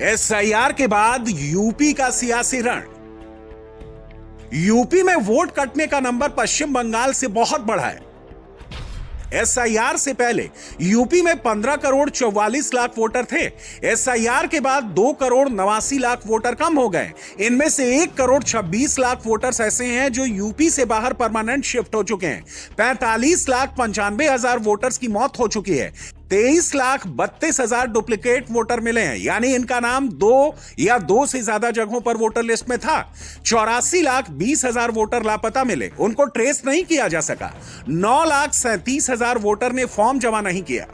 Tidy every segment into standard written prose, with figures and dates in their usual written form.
SIR के बाद UP का सियासी रण। यूपी में वोट कटने का नंबर पश्चिम बंगाल से बहुत बढ़ा है। एसआईआर से पहले यूपी में 15 करोड़ 44 लाख वोटर थे। एसआईआर के बाद 2 करोड़ 89 लाख वोटर कम हो गए। इनमें से 1 करोड़ 26 लाख वोटर्स ऐसे हैं जो यूपी से बाहर परमानेंट शिफ्ट हो चुके हैं। 45 लाख 95 हजार वोटर्स की मौत हो चुकी है। 23 लाख 32 हजार डुप्लीकेट वोटर मिले हैं, यानी इनका नाम 2 या 2 से ज्यादा जगहों पर वोटर लिस्ट में था। 84 लाख 20 हजार वोटर लापता मिले, उनको ट्रेस नहीं किया जा सका। 9 लाख 37 हजार वोटर ने फॉर्म जमा नहीं किया।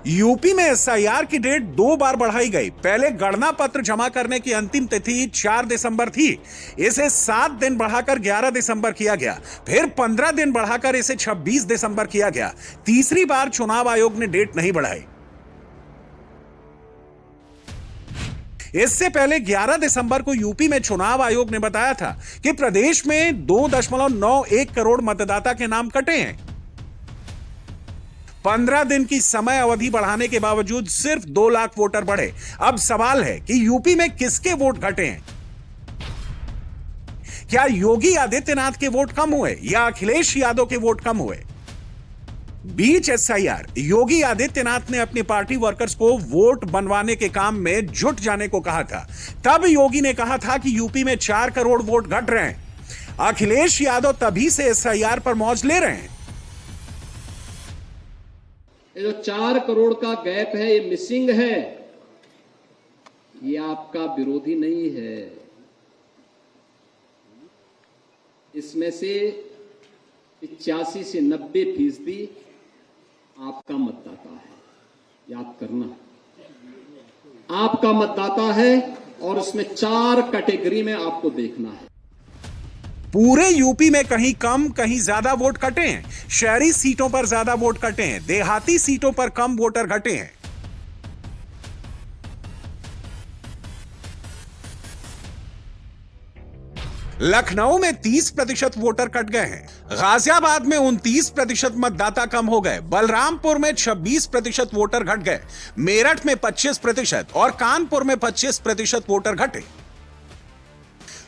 यूपी में एसआईआर की डेट 2 बार बढ़ाई गई। पहले गणना पत्र जमा करने की अंतिम तिथि 4 दिसंबर थी, इसे 7 दिन बढ़ाकर 11 दिसंबर किया गया। फिर 15 दिन बढ़ाकर इसे 26 दिसंबर किया गया। तीसरी बार चुनाव आयोग ने डेट नहीं बढ़ाई। इससे पहले 11 दिसंबर को यूपी में चुनाव आयोग ने बताया था कि प्रदेश में 2.91 करोड़ मतदाता के नाम कटे हैं। 15 दिन की समय अवधि बढ़ाने के बावजूद सिर्फ 2 लाख वोटर बढ़े। अब सवाल है कि यूपी में किसके वोट घटे हैं? क्या योगी आदित्यनाथ के वोट कम हुए या अखिलेश यादव के वोट कम हुए? बीच एसआईआर योगी आदित्यनाथ ने अपनी पार्टी वर्कर्स को वोट बनवाने के काम में जुट जाने को कहा था। तब योगी ने कहा था कि यूपी में 4 करोड़ वोट घट रहे हैं। अखिलेश यादव तभी से एसआईआर पर मौज ले रहे हैं। ये जो 4 करोड़ का गैप है, ये मिसिंग है, ये आपका विरोधी नहीं है। इसमें से 85 से 90% आपका मतदाता है। याद करना, आपका मतदाता है और उसमें 4 कैटेगरी में आपको देखना है। पूरे यूपी में कहीं कम कहीं ज्यादा वोट कटे हैं। शहरी सीटों पर ज्यादा वोट कटे हैं, देहाती सीटों पर कम वोटर घटे हैं। लखनऊ में 30% वोटर कट गए हैं। गाजियाबाद में 29% मतदाता कम हो गए। बलरामपुर में 26% वोटर घट गए। मेरठ में 25% और कानपुर में 25% वोटर घटे।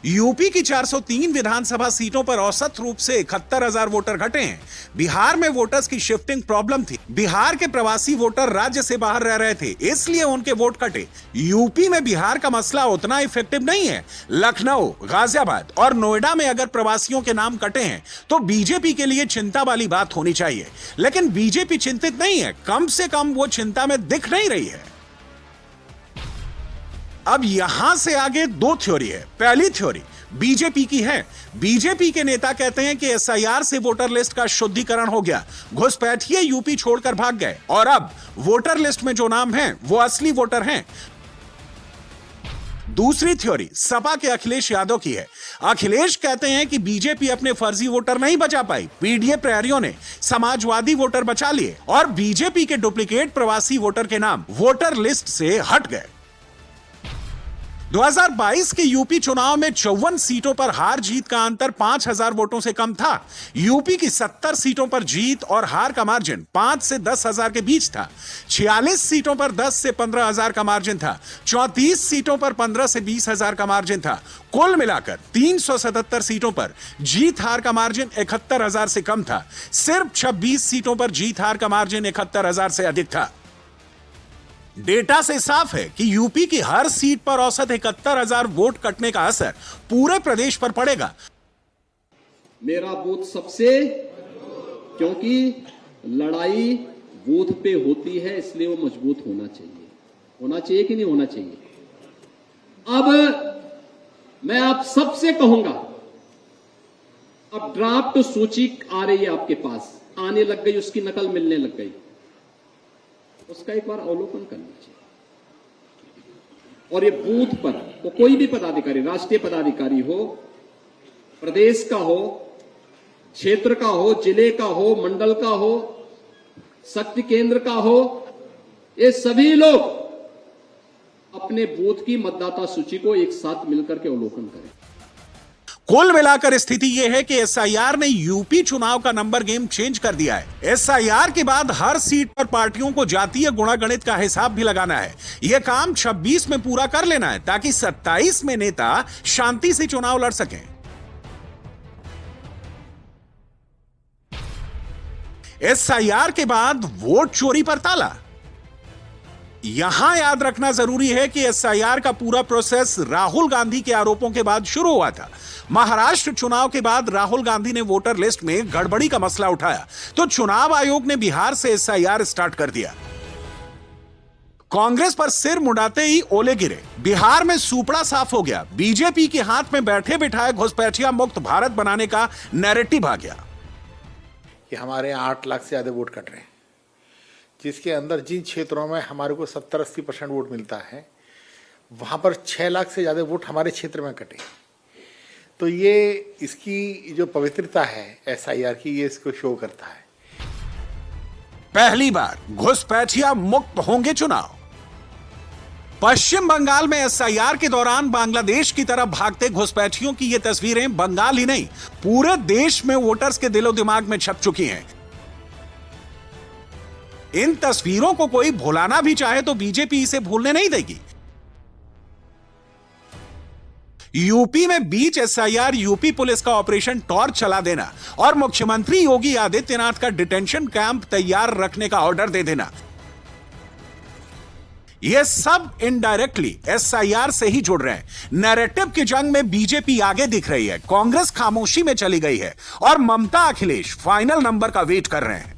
यूपी की 403 विधानसभा सीटों पर औसत रूप से 71,000 वोटर घटे हैं। बिहार में वोटर्स की शिफ्टिंग प्रॉब्लम थी। बिहार के प्रवासी वोटर राज्य से बाहर रह रहे थे, इसलिए उनके वोट कटे। यूपी में बिहार का मसला उतना इफेक्टिव नहीं है। लखनऊ, गाजियाबाद और नोएडा में अगर प्रवासियों के नाम कटे हैं तो बीजेपी के लिए चिंता वाली बात होनी चाहिए, लेकिन बीजेपी चिंतित नहीं है। कम से कम वो चिंता में दिख नहीं रही है। अब यहां से आगे 2 थ्योरी है। पहली थ्योरी बीजेपी की है। बीजेपी के नेता कहते हैं कि एसआईआर से वोटर लिस्ट का शुद्धिकरण हो गया, घुसपैठिए यूपी छोड़कर भाग गए और अब वोटर लिस्ट में जो नाम हैं वो असली वोटर हैं। दूसरी थ्योरी सपा के अखिलेश यादव की है। अखिलेश कहते हैं कि बीजेपी अपने फर्जी वोटर नहीं बचा पाई। पीडीए प्रहरियों ने समाजवादी वोटर बचा लिए और बीजेपी के डुप्लीकेट प्रवासी वोटर के नाम वोटर लिस्ट से हट गए। 2022 के यूपी चुनाव में 54 सीटों पर हार जीत का अंतर 5,000 वोटों से कम था। यूपी की 70 सीटों पर जीत और हार का मार्जिन 5 से 10,000 के बीच था। 46 सीटों पर 10 से 15,000 का मार्जिन था। 34 सीटों पर 15 से 20,000 का मार्जिन था। कुल मिलाकर 377 सीटों पर जीत हार का मार्जिन 71,000 से कम था। सिर्फ 26 सीटों पर जीत हार का मार्जिन 71,000 से अधिक था। डेटा से साफ है कि यूपी की हर सीट पर औसत 71,000 वोट कटने का असर पूरे प्रदेश पर पड़ेगा। मेरा बूथ सबसे, क्योंकि लड़ाई बूथ पे होती है, इसलिए वो मजबूत होना चाहिए। होना चाहिए कि नहीं होना चाहिए? अब मैं आप सबसे कहूंगा, अब ड्राफ्ट सूची आ रही है आपके पास, आने लग गई, उसकी नकल मिलने लग गई, उसका एक बार अवलोकन करना चाहिए। और ये बूथ पर तो कोई भी पदाधिकारी, राष्ट्रीय पदाधिकारी हो, प्रदेश का हो, क्षेत्र का हो, जिले का हो, मंडल का हो, शक्ति केंद्र का हो, ये सभी लोग अपने बूथ की मतदाता सूची को एक साथ मिलकर के अवलोकन करें। कुल मिलाकर स्थिति यह है कि एसआईआर ने यूपी चुनाव का नंबर गेम चेंज कर दिया है। एसआईआर के बाद हर सीट पर पार्टियों को जातीय गुणागणित का हिसाब भी लगाना है। यह काम 26 में पूरा कर लेना है ताकि 27 में नेता शांति से चुनाव लड़ सकें। एसआईआर के बाद वोट चोरी पर ताला। यहां याद रखना जरूरी है कि एसआईआर का पूरा प्रोसेस राहुल गांधी के आरोपों के बाद शुरू हुआ था। महाराष्ट्र चुनाव के बाद राहुल गांधी ने वोटर लिस्ट में गड़बड़ी का मसला उठाया तो चुनाव आयोग ने बिहार से एसआईआर स्टार्ट कर दिया। कांग्रेस पर सिर मुंडाते ही ओले गिरे। बिहार में सूपड़ा साफ हो गया। बीजेपी के हाथ में बैठे बिठाए घुसपैठिया मुक्त भारत बनाने का नैरेटिव आ गया कि हमारे यहाँ 8 लाख से ज़्यादा वोट कट रहे हैं, जिसके अंदर जिन क्षेत्रों में हमारे को 70-80% वोट मिलता है वहाँ पर 6 लाख से ज़्यादा वोट हमारे क्षेत्र में कटे। तो ये इसकी जो पवित्रता है एसआईआर की, ये इसको शो करता है। पहली बार घुसपैठिया मुक्त होंगे चुनाव। पश्चिम बंगाल में एसआईआर के दौरान बांग्लादेश की तरफ भागते घुसपैठियों की ये तस्वीरें बंगाल ही नहीं पूरे देश में वोटर्स के दिलो दिमाग में छप चुकी हैं। इन तस्वीरों को कोई भुलाना भी चाहे तो बीजेपी इसे भूलने नहीं देगी। यूपी में बीच एसआईआर यूपी पुलिस का ऑपरेशन टॉर्च चला देना और मुख्यमंत्री योगी आदित्यनाथ का डिटेंशन कैंप तैयार रखने का ऑर्डर दे देना, यह सब इनडायरेक्टली एसआईआर से ही जुड़ रहे हैं। नैरेटिव की जंग में बीजेपी आगे दिख रही है, कांग्रेस खामोशी में चली गई है और ममता अखिलेश फाइनल नंबर का वेट कर रहे हैं।